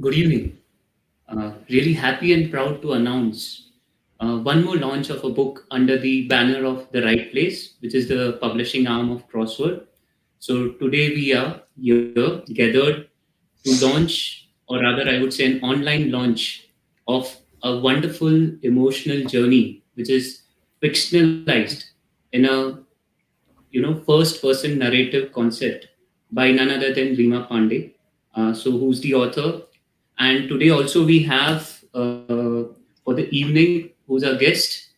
Good evening. Really happy and proud to announce one more launch of a book under the banner of The Right Place, which is the publishing arm of Crossword. So today we are here gathered to launch, or rather, I would say, an online launch of a wonderful emotional journey, which is fictionalized in a first person narrative concept by none other than Rima Pande, who's the author. And today also we have for the evening who's our guest,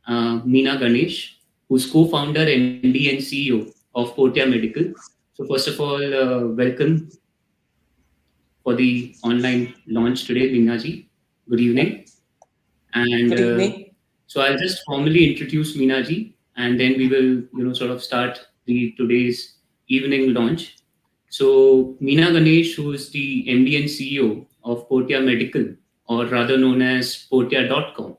Meena Ganesh, who's co-founder, MD, and CEO of Portia Medical. So first of all, welcome for the online launch today, Meena ji. Good Yeah. evening. And Good evening. so I'll just formally introduce Meena ji, and then we will, sort of start the today's evening launch. So Meena Ganesh, who is the MD and CEO of Portia Medical, or rather known as Portia.com,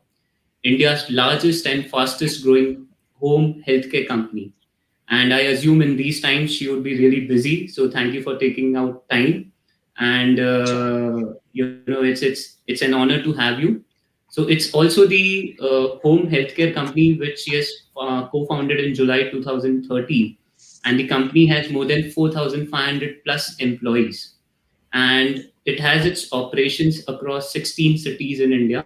India's largest and fastest growing home healthcare company. And I assume in these times she would be really busy. So thank you for taking out time. And Sure. it's an honor to have you. So it's also the home healthcare company which she has co-founded in July 2013, and the company has more than 4,500 plus employees, and it has its operations across 16 cities in India,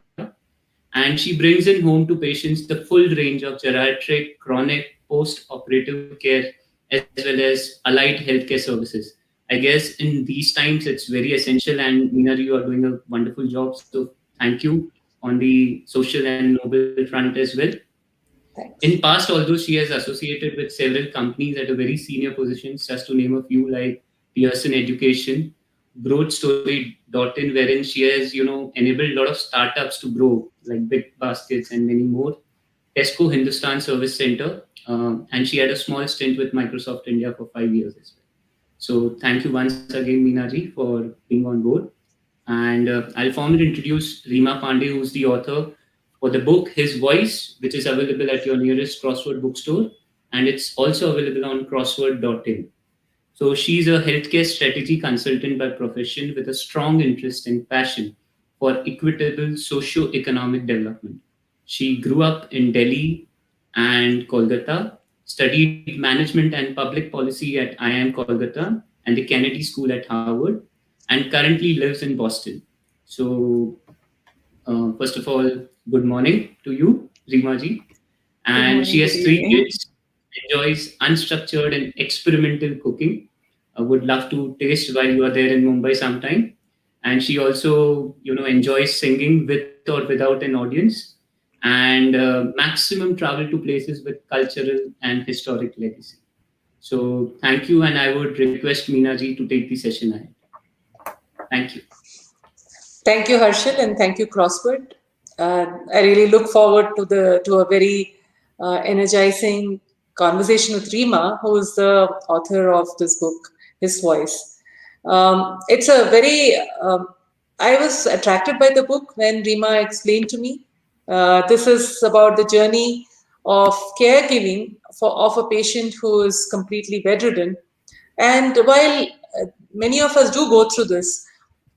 and she brings in home to patients the full range of geriatric, chronic, post-operative care, as well as allied healthcare services. I guess in these times it's very essential, and Meena, you are doing a wonderful job. So thank you on the social and noble front as well. In Thanks. past, although she has associated with several companies at a very senior positions, just to name a few, like Pearson Education, growthstory.in, wherein she has, enabled a lot of startups to grow, like Big Baskets and many more. Tesco Hindustan Service Center, and she had a small stint with Microsoft India for 5 years as well. So thank you once again, Meena ji, for being on board. And I'll formally introduce Rima Pandey, who's the author for the book His Voice, which is available at your nearest Crossword bookstore, and it's also available on crossword.in. So she's a healthcare strategy consultant by profession with a strong interest and passion for equitable socio-economic development. She grew up in Delhi and Kolkata, studied management and public policy at IIM Kolkata and the Kennedy School at Harvard, and currently lives in Boston. So, first of all, good morning to you, Rima ji. Good And she morning. Good has three evening. kids, enjoys unstructured and experimental cooking. Would love to taste while you are there in Mumbai sometime. And she also, enjoys singing with or without an audience, and maximum travel to places with cultural and historic legacy. So thank you, and I would request Meena ji to take the session ahead. Thank you. Thank you, Harshil, and thank you, Crossword. I really look forward to a very energizing conversation with Rima, who is the author of this book, His Voice. It's a very I was attracted by the book when Rima explained to me. This is about the journey of caregiving of a patient who is completely bedridden. And while many of us do go through this,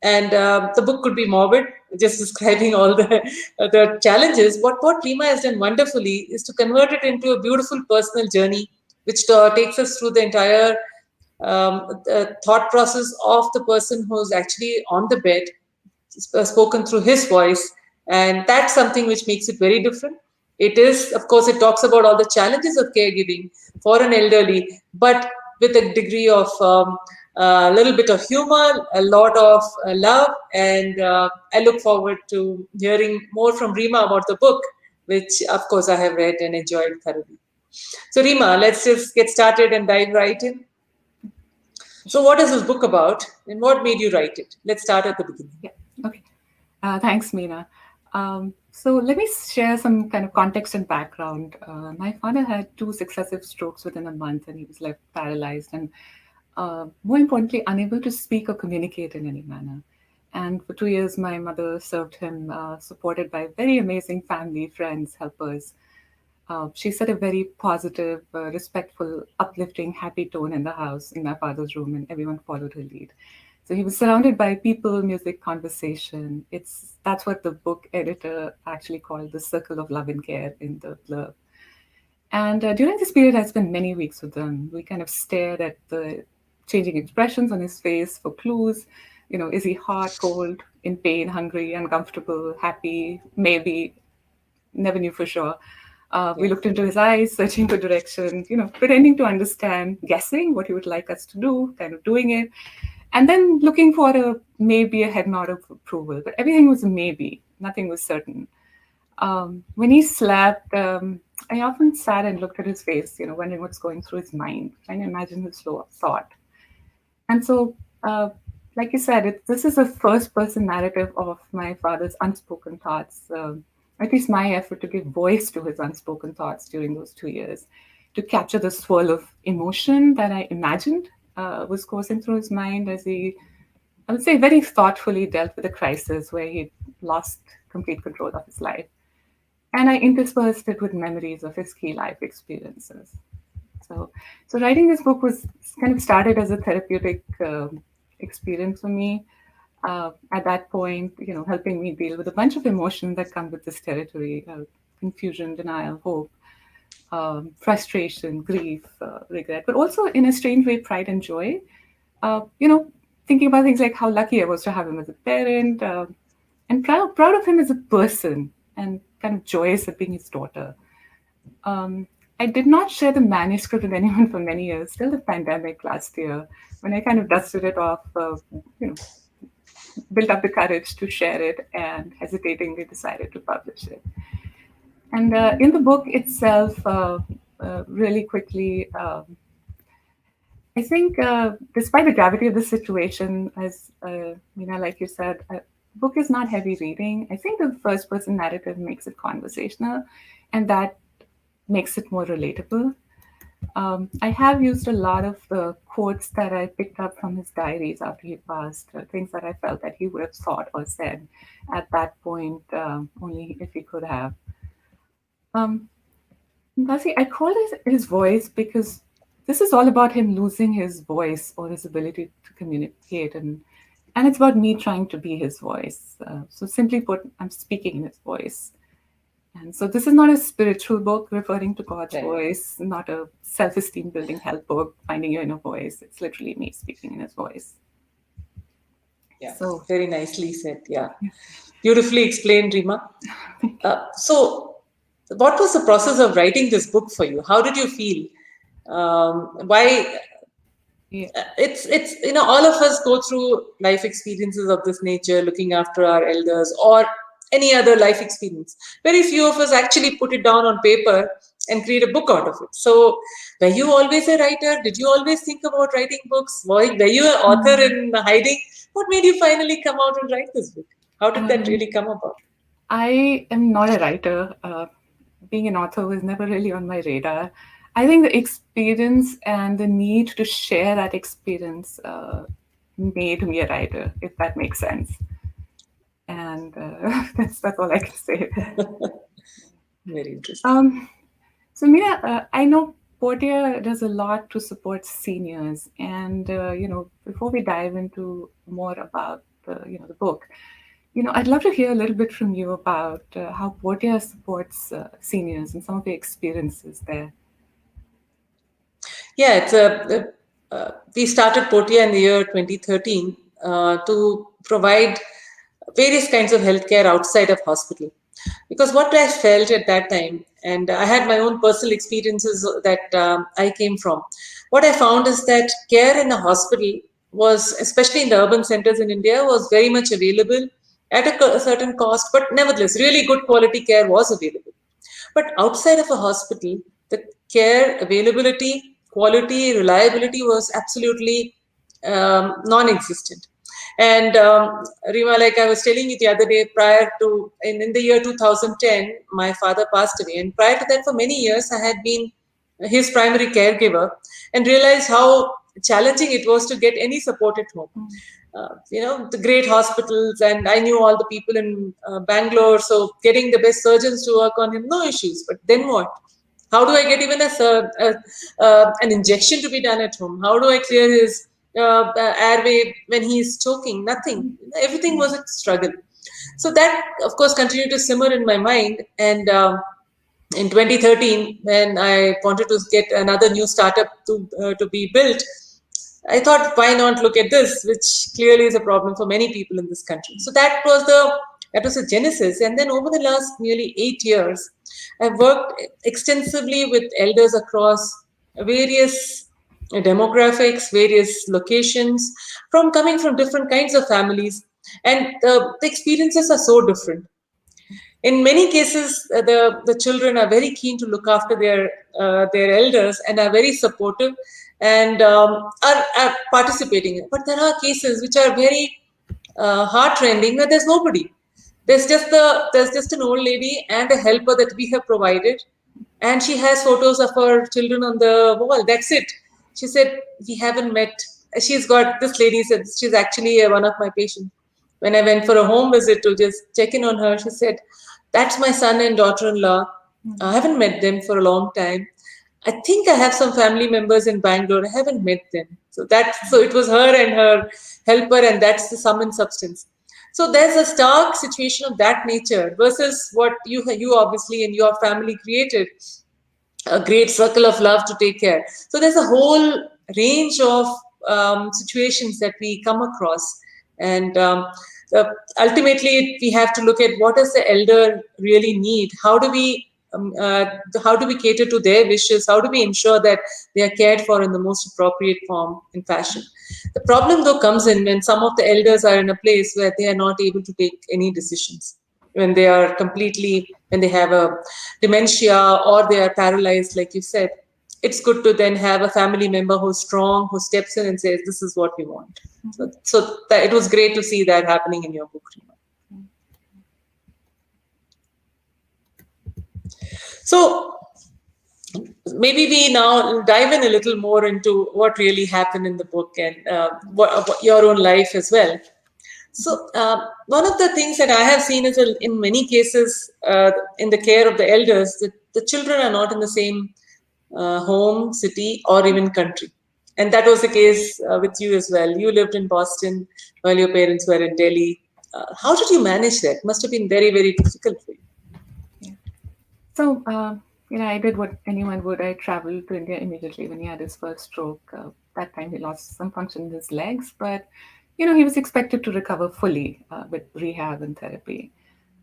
and the book could be morbid, just describing all the challenges. What Rima has done wonderfully is to convert it into a beautiful personal journey, which takes us through the entire the thought process of the person who's actually on the bed, spoken through his voice, and that's something which makes it very different. It is, of course, it talks about all the challenges of caregiving for an elderly, but with a degree of a little bit of humor, a lot of love, and I look forward to hearing more from Rima about the book, which of course I have read and enjoyed thoroughly. So Rima, let's just get started and dive right in. So what is this book about, and what made you write it? Let's start at the beginning. Yeah. Okay. Thanks, Meena. So let me share some kind of context and background. My father had two successive strokes within a month, and he was left paralyzed and, more importantly, unable to speak or communicate in any manner. And for 2 years, my mother served him, supported by very amazing family, friends, helpers. She set a very positive, respectful, uplifting, happy tone in the house, in my father's room, and everyone followed her lead. So he was surrounded by people, music, conversation. That's what the book editor actually called the circle of love and care in the blurb. And during this period, I spent many weeks with him. We kind of stared at the changing expressions on his face for clues. Is he hot, cold, in pain, hungry, uncomfortable, happy, maybe, never knew for sure. We looked into his eyes, searching for direction, pretending to understand, guessing what he would like us to do, kind of doing it, and then looking for maybe a head nod of approval. But everything was a maybe, nothing was certain. When he slept, I often sat and looked at his face, wondering what's going through his mind, trying to imagine his thought. And so, like you said, this is a first-person narrative of my father's unspoken thoughts, at least my effort to give voice to his unspoken thoughts during those 2 years, to capture the swirl of emotion that I imagined was coursing through his mind as he, I would say, very thoughtfully dealt with a crisis where he lost complete control of his life. And I interspersed it with memories of his key life experiences. So writing this book was kind of started as a therapeutic experience for me. At that point, helping me deal with a bunch of emotions that come with this territory: confusion, denial, hope, frustration, grief, regret, but also in a strange way, pride and joy. Thinking about things like how lucky I was to have him as a parent, and proud of him as a person, and kind of joyous at being his daughter. I did not share the manuscript with anyone for many years, till the pandemic last year, when I kind of dusted it off, built up the courage to share it, and hesitatingly decided to publish it. And in the book itself, really quickly, I think despite the gravity of the situation, as like you said, book is not heavy reading. I think the first person narrative makes it conversational, and that makes it more relatable. I have used a lot of the quotes that I picked up from his diaries after he passed, things that I felt that he would have thought or said at that point, only if he could have. Basi, I call it his voice because this is all about him losing his voice or his ability to communicate, and it's about me trying to be his voice. So simply put, I'm speaking in his voice. And so this is not a spiritual book referring to God's voice, not a self-esteem building health book, finding your inner voice. It's literally me speaking in his voice. Yeah, so very nicely said. Yeah, beautifully explained, Rima. So what was the process of writing this book for you? How did you feel? Why? Yeah. It's all of us go through life experiences of this nature, looking after our elders or any other life experience. Very few of us actually put it down on paper and create a book out of it. So were you always a writer? Did you always think about writing books? Were you an author in hiding? What made you finally come out and write this book? How did that really come about? I am not a writer. Being an author was never really on my radar. I think the experience and the need to share that experience made me a writer, if that makes sense. And that's all I can say. Very interesting. So Meena, I know Portia does a lot to support seniors, and before we dive into more about the book, I'd love to hear a little bit from you about how Portia supports seniors and some of the experiences there. Yeah, we started Portia in the year 2013 to provide various kinds of healthcare outside of hospital. Because what I felt at that time, and I had my own personal experiences that I came from, what I found is that care in a hospital was, especially in the urban centers in India, was very much available at a certain cost, but nevertheless, really good quality care was available. But outside of a hospital, the care availability, quality, reliability was absolutely non-existent. And Rima, like I was telling you the other day, prior to, in the year 2010, my father passed away. And prior to that, for many years, I had been his primary caregiver and realized how challenging it was to get any support at home. The great hospitals, and I knew all the people in Bangalore, so getting the best surgeons to work on him, no issues. But then what? How do I get even an injection to be done at home? How do I clear his airway when he's choking. Nothing. Everything was a struggle. So that, of course, continued to simmer in my mind. And in 2013, when I wanted to get another new startup to be built, I thought, why not look at this, which clearly is a problem for many people in this country. So that was the genesis. And then over the last nearly 8 years, I've worked extensively with elders across various demographics, various locations, from coming from different kinds of families, and the experiences are so different. In many cases, the children are very keen to look after their elders and are very supportive and are participating. But there are cases which are very heart-rending where there's nobody. There's just an old lady and a helper that we have provided, and she has photos of her children on the wall. That's it. She said, we haven't met. She's got, this lady said, she's actually one of my patients. When I went for a home visit to just check in on her, she said, that's my son and daughter-in-law. I haven't met them for a long time. I think I have some family members in Bangalore. I haven't met them. So it was her and her helper, and that's the sum and substance. So there's a stark situation of that nature versus what you obviously and your family created, a great circle of love to take care. So there's a whole range of situations that we come across, and ultimately we have to look at what does the elder really need. How do we cater to their wishes? How do we ensure that they are cared for in the most appropriate form and fashion? The problem, though, comes in when some of the elders are in a place where they are not able to take any decisions, when they are when they have a dementia or they are paralyzed, like you said. It's good to then have a family member who's strong, who steps in and says, this is what we want. So it was great to see that happening in your book, Rima. So maybe we now dive in a little more into what really happened in the book and what your own life as well. So one of the things that I have seen is in many cases in the care of the elders, the children are not in the same home, city, or even country. And that was the case with you as well. You lived in Boston while your parents were in Delhi. How did you manage that? Must have been very, very difficult for you. Yeah. So, I did what anyone would. I traveled to India immediately when he had his first stroke. That time he lost some function in his legs, but, he was expected to recover fully with rehab and therapy.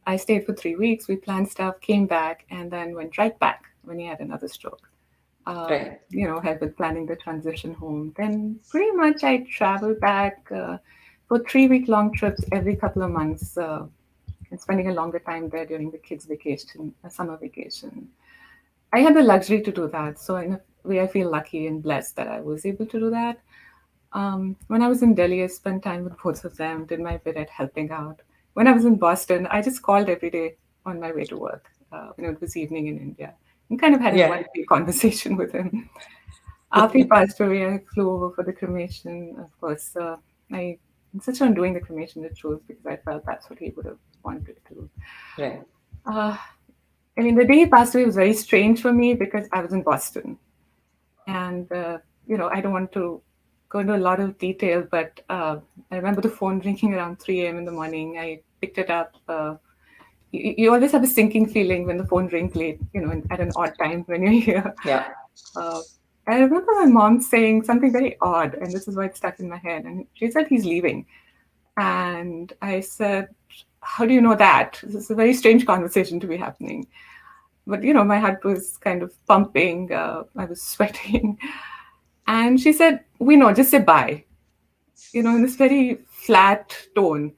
I stayed for 3 weeks. We planned stuff, came back, and then went right back when he had another stroke. Right. Help with planning the transition home. Then pretty much I traveled back for 3-week long trips every couple of months and spending a longer time there during the kids' vacation, summer vacation. I had the luxury to do that. So in a way, I feel lucky and blessed that I was able to do that. When I was in Delhi, I spent time with both of them, did my bit at helping out. When I was in Boston, I just called every day on my way to work. It was evening in India, and kind of had a Yeah. one-day conversation with him. After he passed away, I flew over for the cremation. Of course, I insisted on doing the cremation rituals because I felt that's what he would have wanted to. Right. The day he passed away was very strange for me because I was in Boston. And, I don't want to go into a lot of detail, but I remember the phone ringing around 3 a.m. in the morning. I picked it up. You always have a sinking feeling when the phone rings late, at an odd time when you're here. Yeah. I remember my mom saying something very odd, and this is why it stuck in my head. And she said, he's leaving. And I said, how do you know that? This is a very strange conversation to be happening. But, my heart was kind of pumping. I was sweating. And she said, we know, just say bye, in this very flat tone.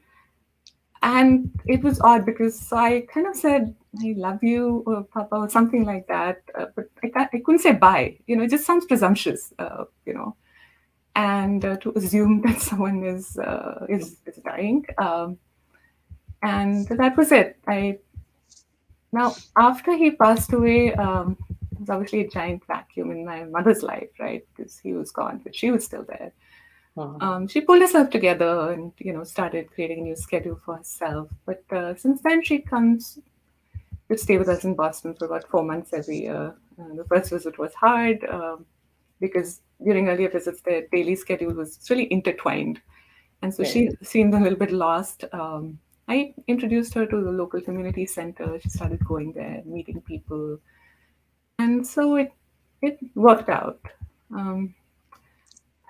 And it was odd because I kind of said, I love you, or Papa, or something like that. But I couldn't say bye. It just sounds presumptuous, and to assume that someone is dying. And that was it. Now, after he passed away, it was obviously a giant vacuum in my mother's life, right? Because he was gone, but she was still there. She pulled herself together and, started creating a new schedule for herself. But since then, she comes to stay with us in Boston for about 4 months every year. The first visit was hard because during earlier visits, their daily schedule was really intertwined. And so Right. she seemed a little bit lost. I introduced her to the local community center. She started going there, meeting people. And so it worked out. Um,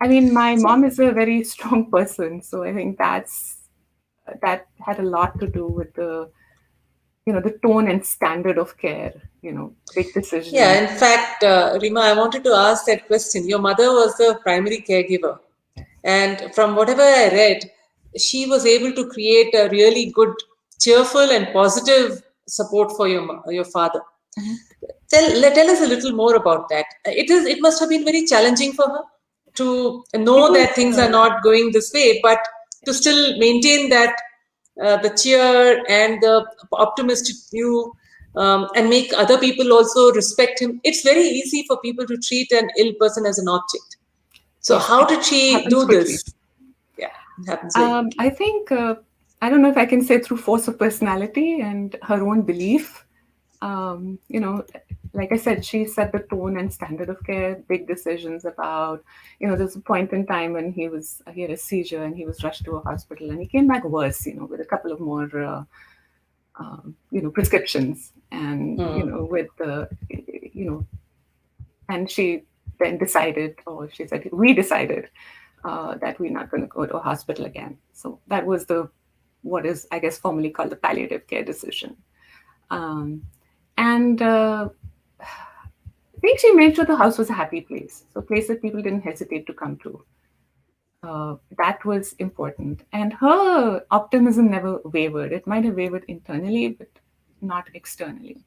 I mean, my mom is a very strong person, so I think that had a lot to do with the tone and standard of care. Big Yeah, decisions. in fact, Rima, I wanted to ask that question. Your mother was the primary caregiver, and from whatever I read, she was able to create a really good, cheerful, and positive support for your father. Mhm. Tell us a little more about that. It must have been very challenging for her to It know was that things are not going this way, but to still maintain that the cheer and the optimistic view, and make other people also respect him. It's very easy for people to treat an ill person as an object. So Yes, how it did she happens do quickly. this? Yeah, it happens very quickly. I think I don't know if I can say through force of personality and her own belief. Um, you know, like I said, she set the tone and standard of care. Big decisions about, there's a point in time when he had a seizure and he was rushed to a hospital and he came back worse. With a couple of more prescriptions and Hmm. with the and she then decided, or she said, we decided that we're not going to go to a hospital again. So that was what is, I guess, formally called the palliative care decision. Um, and I think she made sure the house was a happy place, so a place that people didn't hesitate to come to. That was important. And her optimism never wavered. It might have wavered internally, but not externally.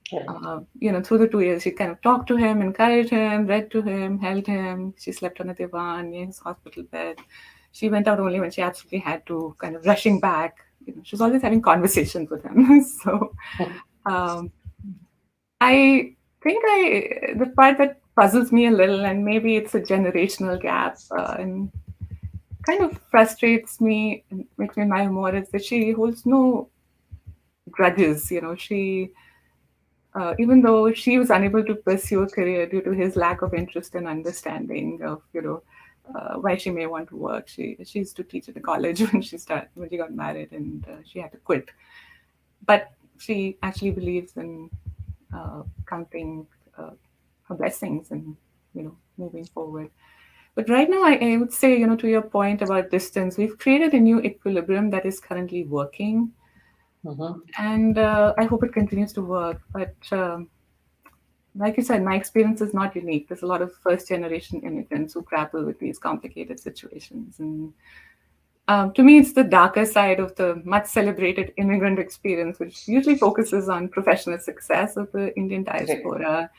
Through the 2 years, she kind of talked to him, encouraged him, read to him, held him. She slept on a divan near his hospital bed. She went out only when she absolutely had to, kind of rushing back. She was always having conversations with him. So um, I think the part that puzzles me a little, and maybe it's a generational gap, and kind of frustrates me and makes me admire more, is that she holds no grudges. She even though she was unable to pursue a career due to his lack of interest and understanding of why she may want to work. She used to teach at the college when she got married, and she had to quit. But she actually believes in counting her blessings and moving forward. But right now, I would say, to your point about distance, we've created a new equilibrium that is currently working, and I hope it continues to work. But like you said, my experience is not unique. There's a lot of first generation immigrants who grapple with these complicated situations. And to me, it's the darker side of the much celebrated immigrant experience, which usually focuses on professional success of the Indian diaspora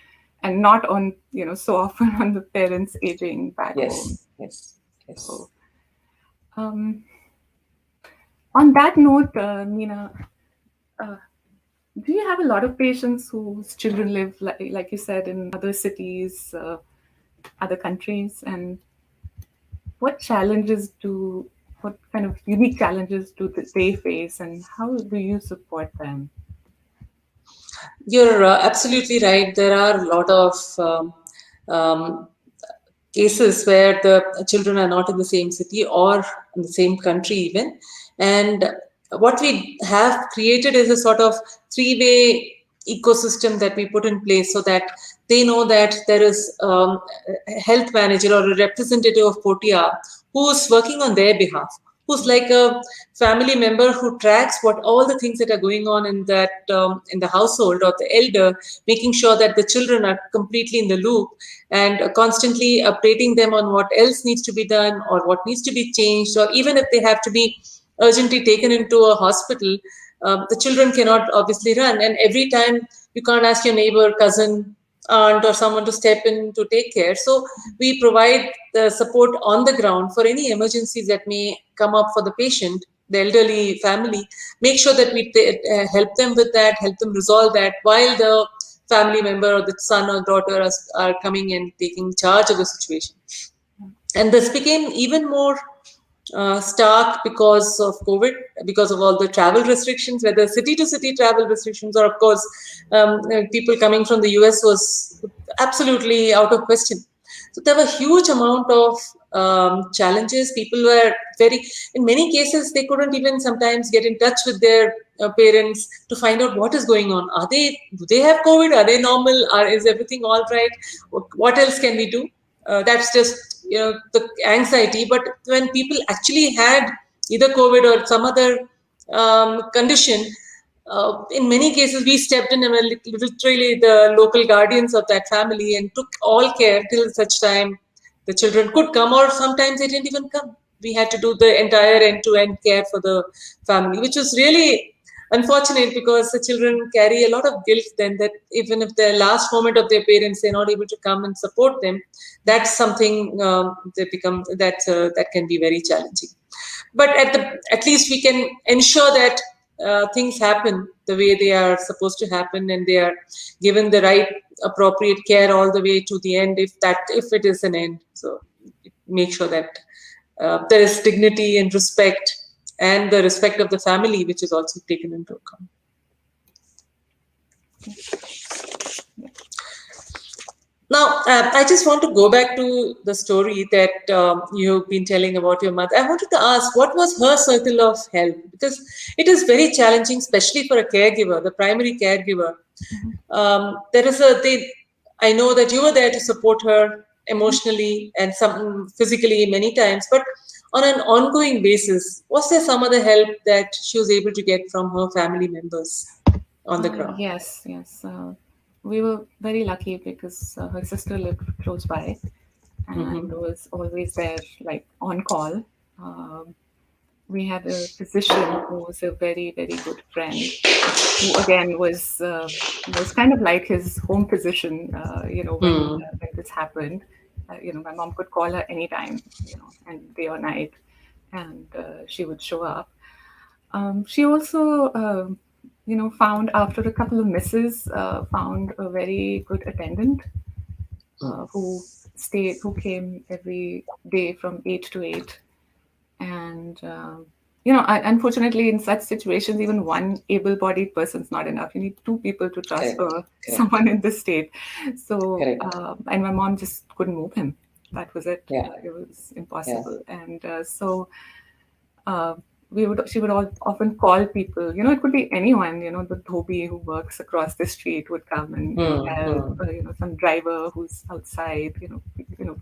and not on, so often on the parents aging back home. Yes. So, on that note, Meena, do you have a lot of patients whose children live, like you said, in other cities, other countries? And what kind of unique challenges do they face, and how do you support them? You're absolutely right. There are a lot of um, cases where the children are not in the same city or in the same country even. And what we have created is a sort of three-way ecosystem that we put in place so that they know that there is a health manager or a representative of Potia who's working on their behalf, who's like a family member who tracks what all the things that are going on in that in the household, or the elder making sure that the children are completely in the loop and constantly updating them on what else needs to be done or what needs to be changed, or even if they have to be urgently taken into a hospital, the children cannot obviously run, and every time you can't ask your neighbor, cousin, aunt, or someone to step in to take care. So we provide the support on the ground for any emergencies that may come up for the patient, the elderly family. Make sure that we help them with that, help them resolve that, while the family member or the son or daughter are coming and taking charge of the situation. And this became even more stark because of COVID, because of all the travel restrictions, whether city to city travel restrictions, or of course, people coming from the US was absolutely out of question. So there were huge amount of challenges. People were in many cases, they couldn't even sometimes get in touch with their parents to find out what is going on. Do they have COVID? Are they normal? Is everything all right? What else can we do? That's just the anxiety. But when people actually had either COVID or some other condition, in many cases we stepped in and were literally the local guardians of that family and took all care till such time the children could come, or sometimes they didn't even come. We had to do the entire end-to-end care for the family, which was really unfortunate because the children carry a lot of guilt then, that even if the last moment of their parents they're not able to come and support them, that's something that can be very challenging. But at least we can ensure that things happen the way they are supposed to happen, and they are given the right appropriate care all the way to the end, if it is an end. So make sure that there is dignity and respect, and the respect of the family, which is also taken into account. Now, I just want to go back to the story that you've been telling about your mother. I wanted to ask, what was her circle of help? Because it is very challenging, especially for a caregiver, the primary caregiver. I know that you were there to support her emotionally and some physically many times, but on an ongoing basis, was there some other help that she was able to get from her family members on the ground? Yes. We were very lucky because her sister lived close by and was always there, like on call. We had a physician who was a very, very good friend, who again was kind of like his home physician. When this happened, my mom could call her anytime, and day or night, and she would show up. She also, found after a couple of misses, found a very good attendant who came every day from 8 to 8. And, unfortunately, in such situations, even one able-bodied person is not enough. You need two people to transfer someone in this state. So, and my mom just couldn't move him. That was it. It was impossible. And she would often call people, it could be anyone, the dhobi who works across the street would come and help, some driver who's outside,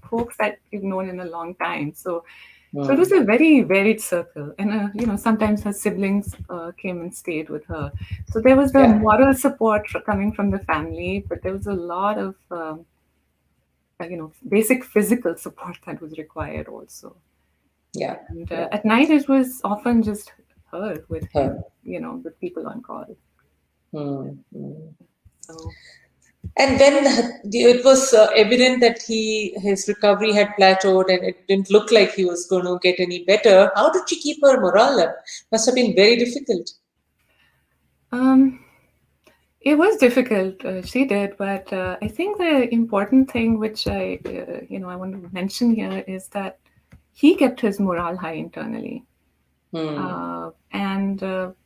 folks that you've known in a long time. So it was a very varied circle. And, sometimes her siblings came and stayed with her. So there was the moral support coming from the family, but there was a lot of, basic physical support that was required also. And at night, it was often just her with him, with people on call. So, and when it was evident that his recovery had plateaued and it didn't look like he was going to get any better, how did she keep her morale up? Must have been very difficult. It was difficult. She did, but I think the important thing which I want to mention here is that he kept his morale high internally. And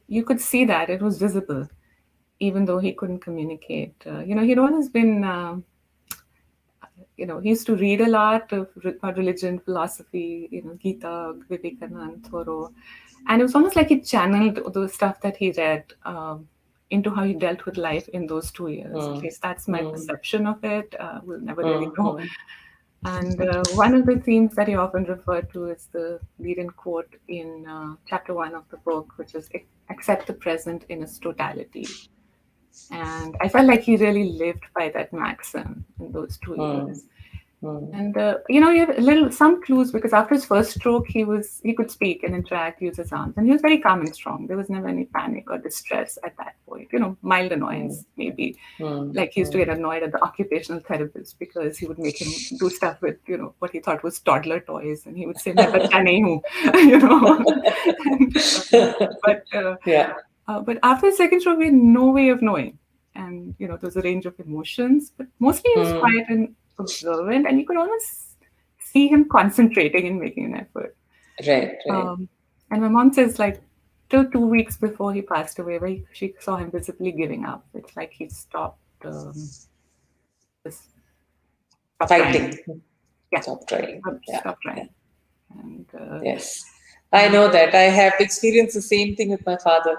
you could see that it was visible, even though he couldn't communicate. He'd always been, he used to read a lot about religion, philosophy, Gita, Vivekananda, Thoreau. And it was almost like he channeled the stuff that he read into how he dealt with life in those 2 years. At least that's my perception of it. We'll never really know. And one of the themes that he often referred to is the lead-in quote in chapter 1 of the book, which is accept the present in its totality. And I felt like he really lived by that maxim in those 2 years. And you have some clues, because after his first stroke, he could speak and interact, use his arms, and he was very calm and strong. There was never any panic or distress at that point. Mild annoyance maybe. Like he used to get annoyed at the occupational therapist because he would make him do stuff with what he thought was toddler toys, and he would say, "Main bachcha nahi hu," But after the second stroke, we had no way of knowing, and there was a range of emotions, but mostly he was quiet and observant, and you could almost see him concentrating and making an effort. Right. And my mom says, like, till 2 weeks before he passed away, where she saw him visibly giving up. It's like he stopped fighting. Yeah, Stop trying. Yeah. stop trying. And Yes. I know that. I have experienced the same thing with my father.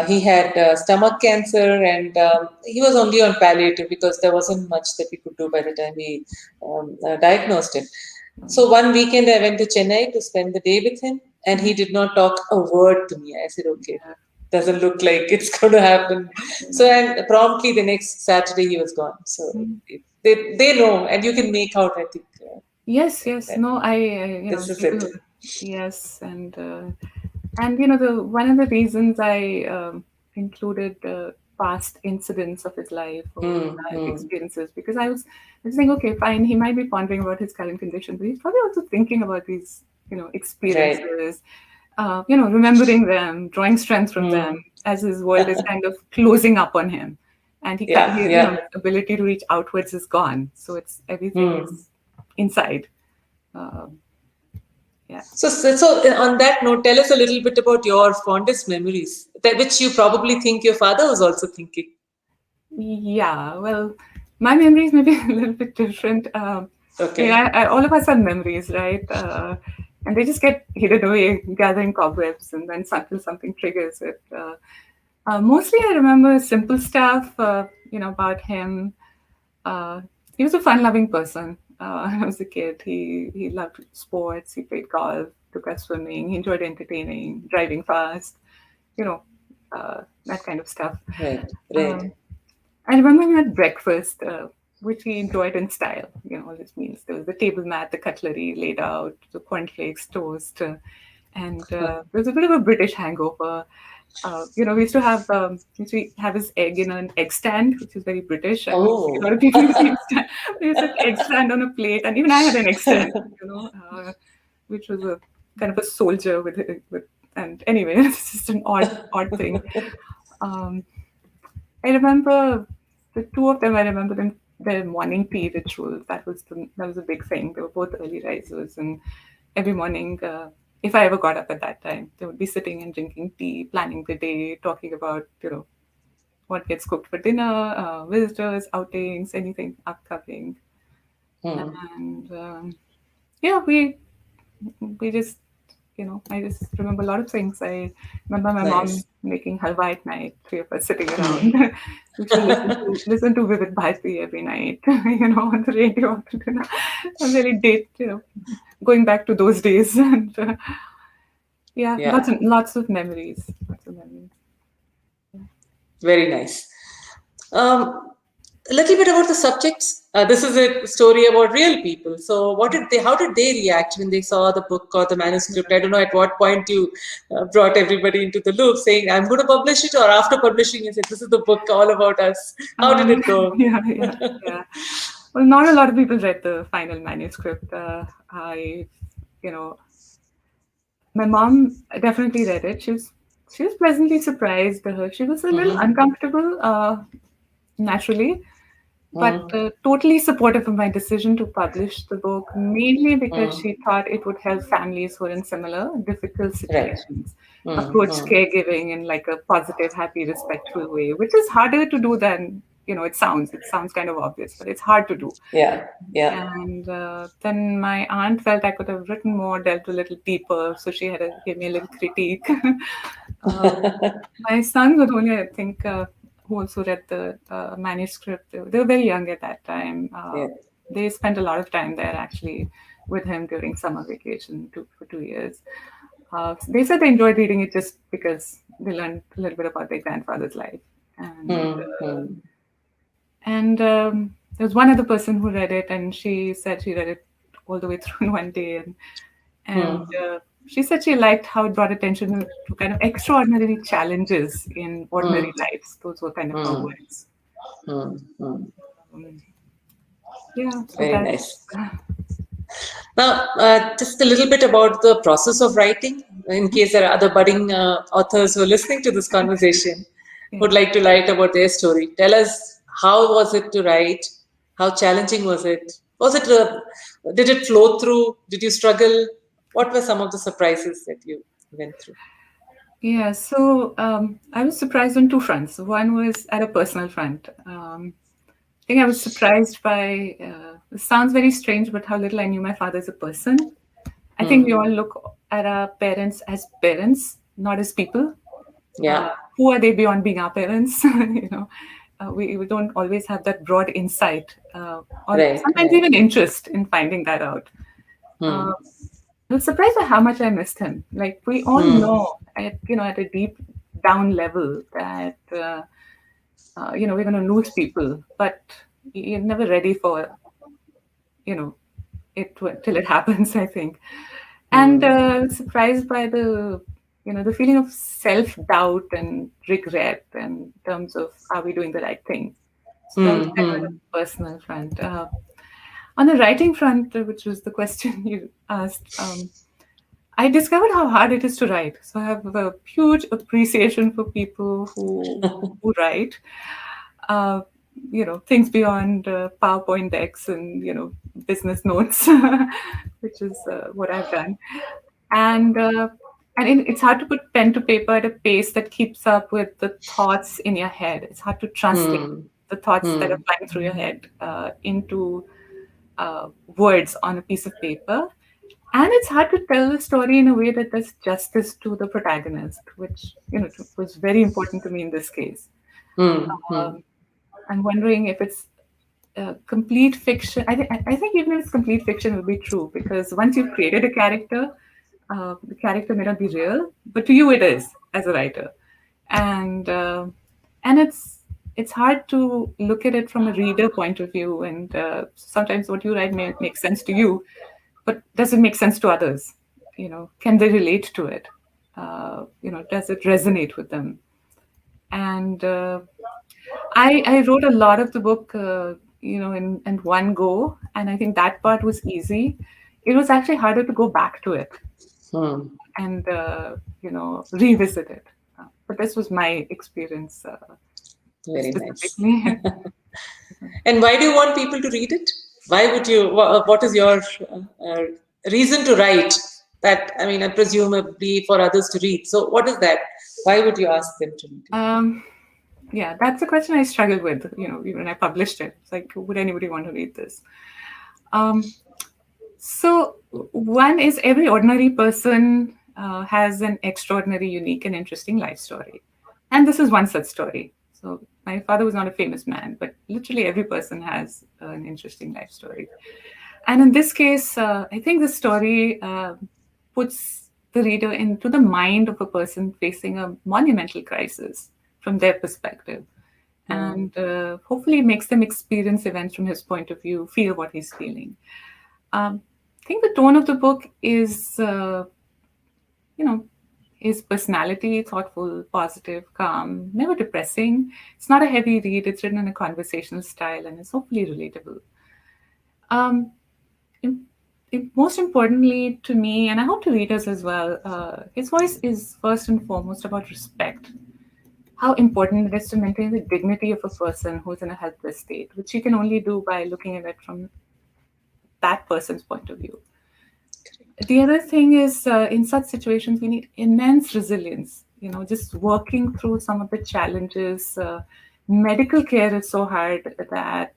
He had stomach cancer, and he was only on palliative because there wasn't much that we could do by the time we diagnosed him. So one weekend I went to Chennai to spend the day with him, and he did not talk a word to me. I said, "Okay, yeah, doesn't look like it's going to happen." So, and promptly the next Saturday he was gone. So mm. they know, and you can make out. I think Yes, yes. that No, this is it. people, yes, and the one of the reasons I included past incidents of his life or Hmm. life Hmm. experiences because I was thinking, okay, fine, he might be pondering about his current condition, but he's probably also thinking about these, Right. experiences, remembering them, drawing strength from them Hmm. as his world is kind of closing up on him, and Yeah. Yeah. his ability to reach outwards is gone. So it's everything Hmm. is inside. Um, yeah. So on that note, tell us a little bit about your fondest memories, that which you probably think your father was also thinking. Yeah, well, my memories may be a little bit different. Okay. All of us have memories, right? And they just get hidden away, gathering cobwebs, and then something triggers it. Mostly, I remember simple stuff, about him. Uh, he was a fun-loving person. When I was a kid, he loved sports. He played golf, took us swimming. He enjoyed entertaining, driving fast, you know, that kind of stuff. Right. Right. Um, I remember we had breakfast, which we enjoyed in style. All these meals. There was the table mat, the cutlery laid out, the cornflakes, toast, and there was a bit of a British hangover. We used to have his egg in an egg stand, which is very British. I don't see a lot Oh. of people use egg stand. We used to have egg stand on a plate, and even I had an egg stand, which was a kind of a soldier with. And anyway, it's just an odd thing. Um, I remember the two of them. I remember them their morning tea ritual. That was a big thing. They were both early risers, and every morning, if I ever got up at that time, they would be sitting and drinking tea, planning the day, talking about what gets cooked for dinner, visitors, outings, anything upcoming, Hmm. and yeah, we just I just remember a lot of things. I remember my mom Nice. making halwa at night, three of us sitting around. Hmm. We used to listen to Vivid Bharati every night, on the radio after dinner. And really going back to those days. And yeah, Yeah. lots of memories. Lots of memories. Very nice. Um, a little bit about the subjects. This is a story about real people. So, how did they react when they saw the book or the manuscript? I don't know at what point you brought everybody into the loop, saying, "I'm going to publish it," or after publishing, you said, "This is the book all about us." How did it go? Yeah. Well, not a lot of people read the final manuscript. You know, my mom definitely read it. She was pleasantly surprised. She was a little Mm-hmm. uncomfortable, naturally, but Mm-hmm. totally supportive of my decision to publish the book, mainly because Mm-hmm. she thought it would help families who are in similar difficult Right. situations approach Mm-hmm. caregiving in like a positive, happy, respectful way, which is harder to do than it sounds. It sounds kind of obvious, but it's hard to do. Yeah. Yeah. And then my aunt felt I could have written more, delved a little deeper, so she had to give me a little critique. uh, my sons were the only, I think, who also read the manuscript. They were very young at that time. Yeah. They spent a lot of time there actually with him during summer vacation for 2 years. They said they enjoyed reading it just because they learned a little bit about their grandfather's life. And Mm-hmm. there was one other person who read it, and she said she read it all the way through in one day, and Mm-hmm. she said she liked how it brought attention to kind of extraordinary challenges in ordinary lives. Those were kind of her Mm-hmm. words. Mm-hmm. Um, yeah, so Very that's nice. Now, just a little bit about the process of writing, in case there are other budding authors who are listening to this conversation, would yeah. like to write about their story. Tell us, how was it to write? How challenging was it? Did it flow through? Did you struggle? What were some of the surprises that you went through? Yeah, so I was surprised on two fronts. One was at a personal front. think I was surprised by, it sounds very strange, but how little I knew my father as a person. I think we all look at our parents as parents, not as people. Yeah. Who are they beyond being our parents? We don't always have that broad insight, or Right. sometimes Right. even interest in finding that out. Hmm. Uh, I was surprised by how much I missed him. Like we all Hmm. know at a deep down level that we're going to lose people, but you're never ready for you know till it happens. I think, and Hmm. surprised by the feeling of self doubt and regret in terms of are we doing the right thing. So that was Hmm. kind of on Hmm. a personal front. On the writing front, which was the question you asked, I discovered how hard it is to write. So I have a huge appreciation for people who write. Uh, things beyond PowerPoint decks and business notes, which is what I've done. And it's hard to put pen to paper at a pace that keeps up with the thoughts in your head. It's hard to translate Hmm. the thoughts that are Hmm. flying through your head into words on a piece of paper. And it's hard to tell the story in a way that does justice to the protagonist, which was very important to me in this case. Hmm. Hmm. Um, I'm wondering if it's complete fiction. I think even if it's complete fiction, it will be true because once you've created a character, the character may not be real, but to you it is as a writer, and it's hard to look at it from a reader point of view. And sometimes what you write may make sense to you, but does it make sense to others? Can they relate to it? Does it resonate with them? And I wrote a lot of the book, in one go, and I think that part was easy. It was actually harder to go back to it Hmm. and revisit it. But this was my experience Very nice. specifically. And why do you want people to read it? Why would you? What is your uh, reason to write? That I mean, I presumably for others to read. So, what is that? Why would you ask them to read it? um, yeah, that's a question I struggled with. Even when I published it, it's like, would anybody want to read this? Um, so one is every ordinary person has an extraordinary, unique, and interesting life story, and this is one such story. So my father was not a famous man, but literally every person has an interesting life story. And in this case, I think the story puts the reader into the mind of a person facing a monumental crisis from their perspective. Hmm. And hopefully makes them experience events from his point of view, feel what he's feeling. I think the tone of the book is, you know, his personality, thoughtful, positive, calm, never depressing. It's not a heavy read. It's written in a conversational style and it's hopefully relatable. Um, Most importantly to me, and I hope to readers as well, his voice is first and foremost about respect. How important it is to maintain the dignity of a person who's in a helpless state, which you can only do by looking at it from that person's point of view. The other thing is, in such situations, we need immense resilience. Just working through some of the challenges. Medical care is so hard that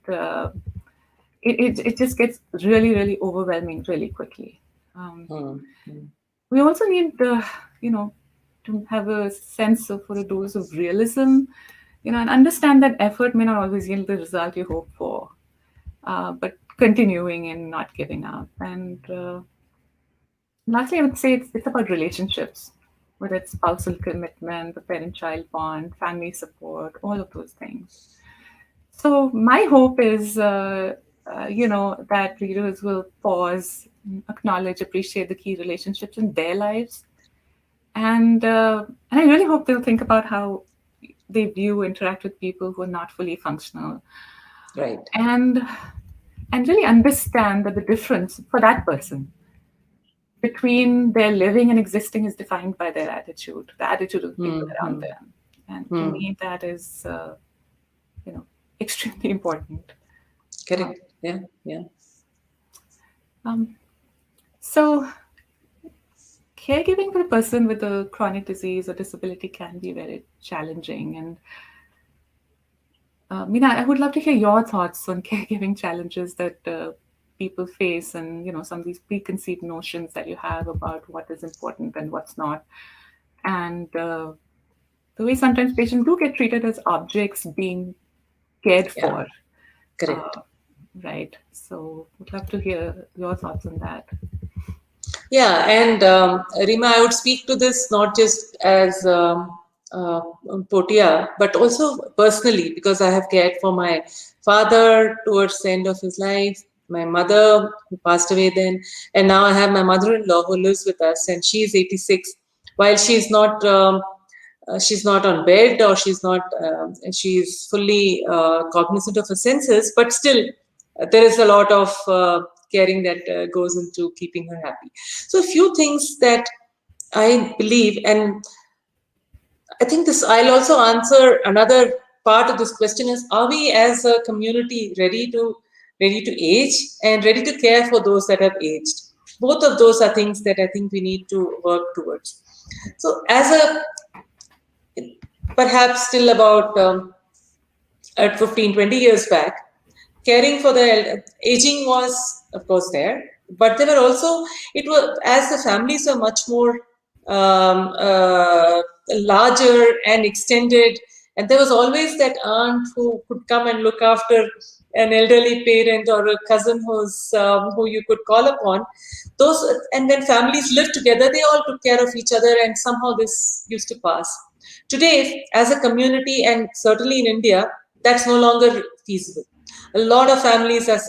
it just gets really, really overwhelming really quickly. Um, Hmm. Hmm. we also need to have a sense of or a dose of realism, and understand that effort may not always yield the result you hope for, but continuing and not giving up. And lastly, I would say it's about relationships, whether it's spousal commitment, the parent-child bond, family support, all of those things. So my hope is, that readers will pause, acknowledge, appreciate the key relationships in their lives, and I really hope they'll think about how they view, interact with people who are not fully functional, Right. and and really understand that the difference for that person between their living and existing is defined by their attitude, the attitude of the people Hmm. around Hmm. them, and to Hmm. me that is, you know, extremely important. Uh, Correct. Yeah. Yeah. um, so caregiving for a person with a chronic disease or disability can be very challenging, and Meena, I would love to hear your thoughts on caregiving challenges that people face, and some of these preconceived notions that you have about what is important and what's not, and the way sometimes patients do get treated as objects being cared Yeah, for. correct. Uh, right. So, would love to hear your thoughts on that. Yeah, and Rima, I would speak to this not just as uh, Potia, but also personally, because I have cared for my father towards the end of his life, my mother who passed away then, and now I have my mother-in-law who lives with us, and she's 86. While she's not on bed, or she's fully cognizant of her senses, but still there is a lot of caring that goes into keeping her happy. So a few things that I believe, and I think this, I'll also answer another part of this question is, are we as a community ready to age and ready to care for those that have aged? Both of those are things that I think we need to work towards. So as a, perhaps still about at 15, 20 years back, caring for the aging was of course there, but there were also, it was, as the families are much more larger and extended, and there was always that aunt who could come and look after an elderly parent, or a cousin who you could call upon. Those, and when families lived together, they all took care of each other, and somehow this used to pass. Today, as a community, and certainly in India, that's no longer feasible. A lot of families are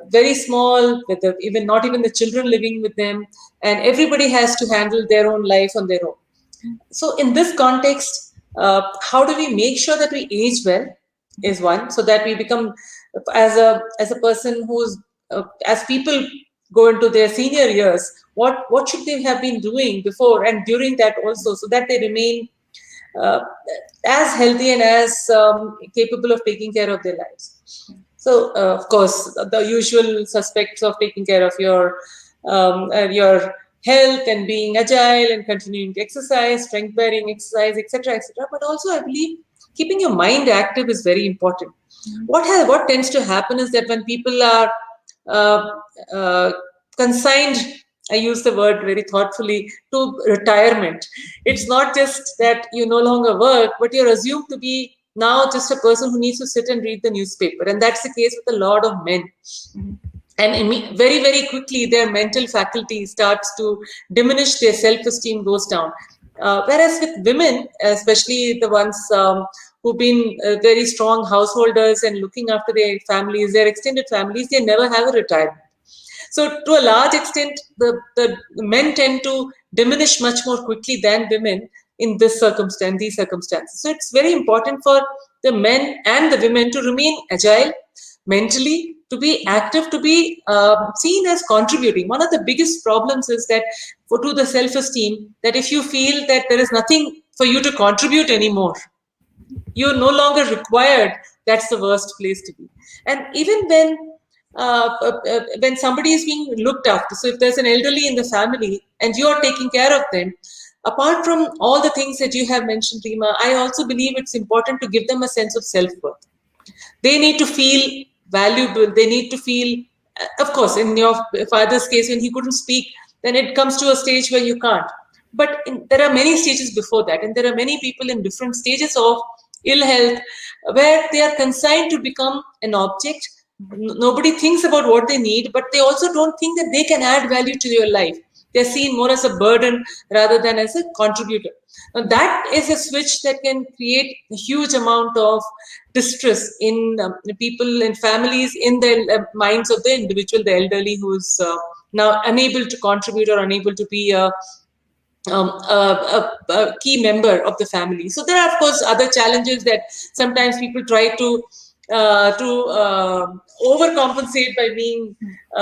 very small, with even not even the children living with them, and everybody has to handle their own life on their own. So, in this context, how do we make sure that we age well? Is one, so that we become, as a person who's as people go into their senior years, what should they have been doing before and during that also, so that they remain uh, as healthy and as capable of taking care of their lives. So, of course, the usual suspects of taking care of your health and being agile and continuing to exercise, strength bearing exercise, etc., etc. But also, I believe keeping your mind active is very important. What tends to happen is that when people are uh, uh, consigned, I use the word very thoughtfully, to retirement. It's not just that you no longer work, but you're assumed to be now just a person who needs to sit and read the newspaper. And that's the case with a lot of men. And very, very quickly, their mental faculty starts to diminish, their self-esteem goes down. Whereas with women, especially the ones who've been very strong householders and looking after their families, their extended families, they never have a retirement. So to a large extent, the men tend to diminish much more quickly than women in these circumstances. So it's very important for the men and the women to remain agile mentally, to be active, to be seen as contributing. One of the biggest problems is that to the self-esteem, that if you feel that there is nothing for you to contribute anymore, you're no longer required, that's the worst place to be. And even when somebody is being looked after, so if there's an elderly in the family and you're taking care of them, apart from all the things that you have mentioned, Rima, I also believe it's important to give them a sense of self-worth. They need to feel valuable. They need to feel, of course, in your father's case, when he couldn't speak, then it comes to a stage where you can't. But there are many stages before that, and there are many people in different stages of ill health where they are consigned to become an object. Nobody thinks about what they need, but they also don't think that they can add value to your life. They're seen more as a burden rather than as a contributor. Now, that is a switch that can create a huge amount of distress in people and families, in the minds of the individual, the elderly, who's now unable to contribute or unable to be a key member of the family. So there are, of course, other challenges that sometimes people try to overcompensate by being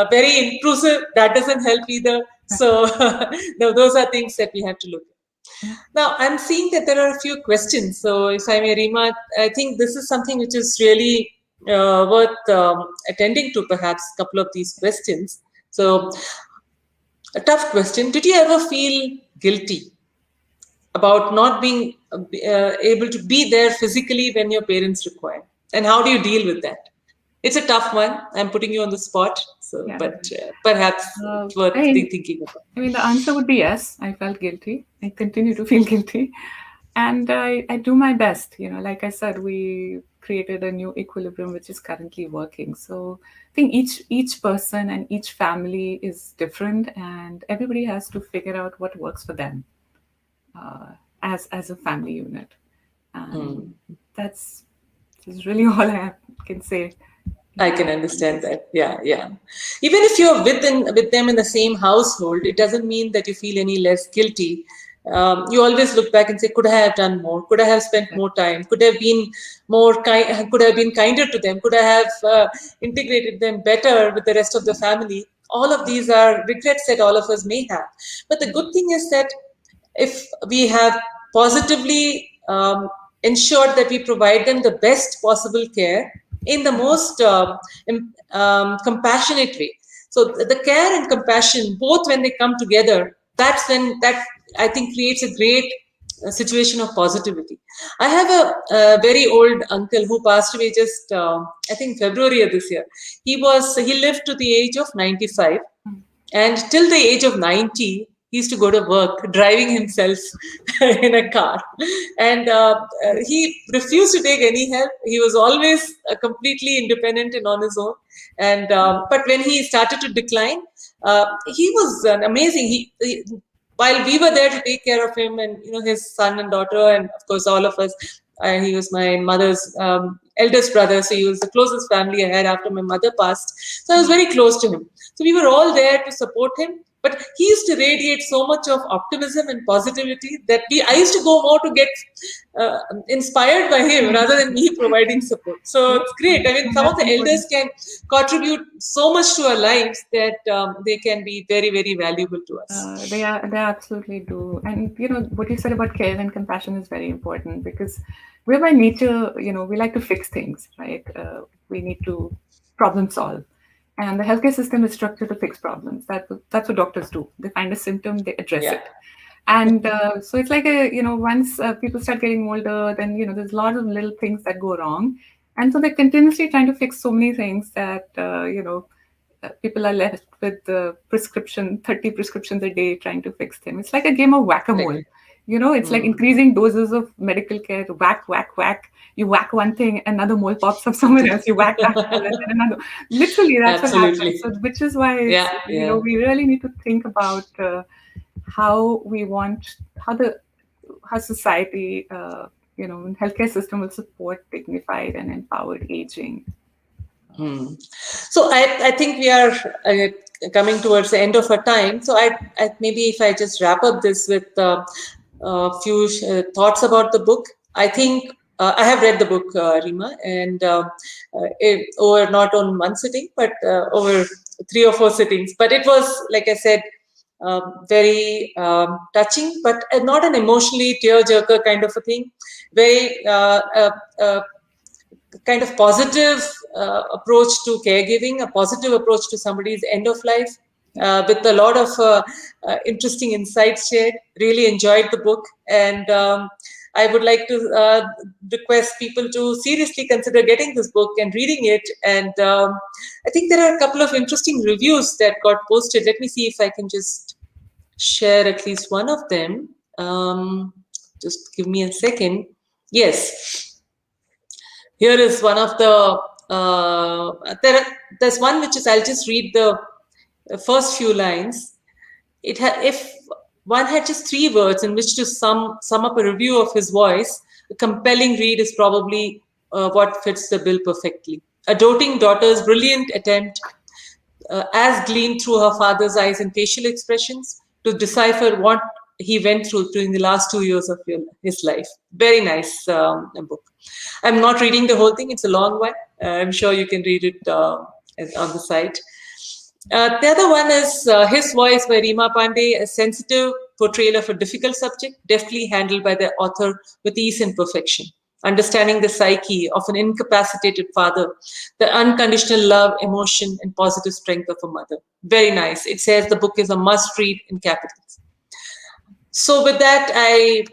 very intrusive. That doesn't help either. So those are things that we have to look at. Now, I'm seeing that there are a few questions. So if I may, Rima, I think this is something which is really worth attending to, perhaps a couple of these questions. So, a tough question. Did you ever feel guilty about not being able to be there physically when your parents require? And how do you deal with that? It's a tough one. I'm putting you on the spot, so Yeah. but perhaps it's worth thinking about. I mean, the answer would be yes. I felt guilty. I continue to feel guilty. And I do my best. Like I said, we created a new equilibrium which is currently working. So I think each person and each family is different, and everybody has to figure out what works for them as a family unit. And that's really all I can say. I can understand that. Yeah. Even if you're with them in the same household, it doesn't mean that you feel any less guilty. You always look back and say, could I have done more? Could I have spent more time? Could I have been more kind? Could I have been kinder to them? Could I have integrated them better with the rest of the family? All of these are regrets that all of us may have. But the good thing is that if we have positively ensured that we provide them the best possible care in the most compassionate way. So the care and compassion, both when they come together, that's when that I think creates a great situation of positivity. I have a very old uncle who passed away just I think February of this year. He lived to the age of 95, and till the age of 90 he used to go to work driving himself in a car, and he refused to take any help. He was always completely independent and on his own. And but when he started to decline, he was amazing. While we were there to take care of him, and his son and daughter, and of course all of us, he was my mother's eldest brother, so he was the closest family I had after my mother passed. So I was very close to him. So we were all there to support him. But he used to radiate so much of optimism and positivity that I used to go more to get inspired by him rather than me providing support. So it's great. I mean, some of the elders can contribute so much to our lives that they can be very, very valuable to us. They absolutely do. And what you said about care and compassion is very important, because we're by nature, we like to fix things, right? We need to problem solve. And the healthcare system is structured to fix problems. That's what doctors do. They find a symptom, they address it. And so it's like once people start getting older, then there's a lot of little things that go wrong, and so they're continuously trying to fix so many things that people are left with 30 prescriptions a day trying to fix them. It's like a game of whack-a-mole. Right. It's like increasing doses of medical care. Whack, whack, whack. You whack one thing, another mole pops up somewhere else. You whack that, and then another. Literally, that's what happens. So, which is why we really need to think about how society, healthcare system will support dignified and empowered aging. So I think we are coming towards the end of our time. So I maybe if I just wrap up this with a few thoughts about the book. I think I have read the book, Rima, and over not on one sitting, but over 3 or 4 sittings. But it was, like I said, very touching, but not an emotionally tearjerker kind of a thing. Very kind of positive approach to caregiving, a positive approach to somebody's end of life, with a lot of interesting insights shared. Really enjoyed the book, and I would like to request people to seriously consider getting this book and reading it. And I think there are a couple of interesting reviews that got posted. Let me see if I can just share at least one of them. Just give me a second. Yes. Here is one of the, there's one which is, I'll just read the first few lines. If one had just 3 words in which to sum up a review of his voice, a compelling read is probably what fits the bill perfectly. A doting daughter's brilliant attempt, as gleaned through her father's eyes and facial expressions, to decipher what he went through during the last 2 years of his life. Very nice book. I'm not reading the whole thing. It's a long one. I'm sure you can read it on the site. The other one is His Voice by Rima Pande, a sensitive portrayal of a difficult subject, deftly handled by the author with ease and perfection. Understanding the psyche of an incapacitated father, the unconditional love, emotion, and positive strength of a mother. Very nice. It says the book is a must-read in capitals. So with that, I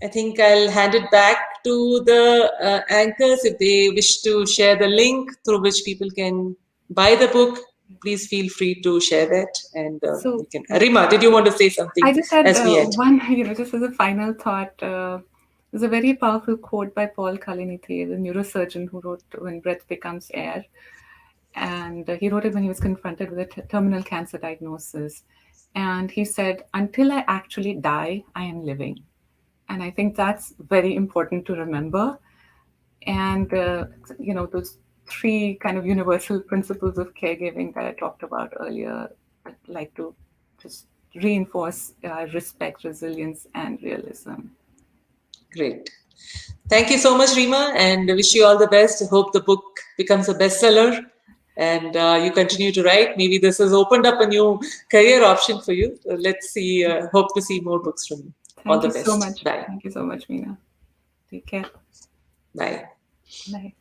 I think I'll hand it back to the anchors if they wish to share the link through which people can buy the book. Please feel free to share that, and So we can. Rima, did you want to say something I just had as we end? one, just as a final thought. There's a very powerful quote by Paul Kalanithi, the neurosurgeon who wrote When Breath Becomes Air. And he wrote it when he was confronted with a terminal cancer diagnosis. And he said, "Until I actually die, I am living." And I think that's very important to remember. And, those three kind of universal principles of caregiving that I talked about earlier, I'd like to just reinforce respect, resilience, and realism. Great. Thank you so much, Rima, and I wish you all the best. I hope the book becomes a bestseller and you continue to write. Maybe this has opened up a new career option for you. So let's see, hope to see more books from you. All Thank the you so best. much. Bye. Thank you so much, Meena. Take care. Bye. Bye.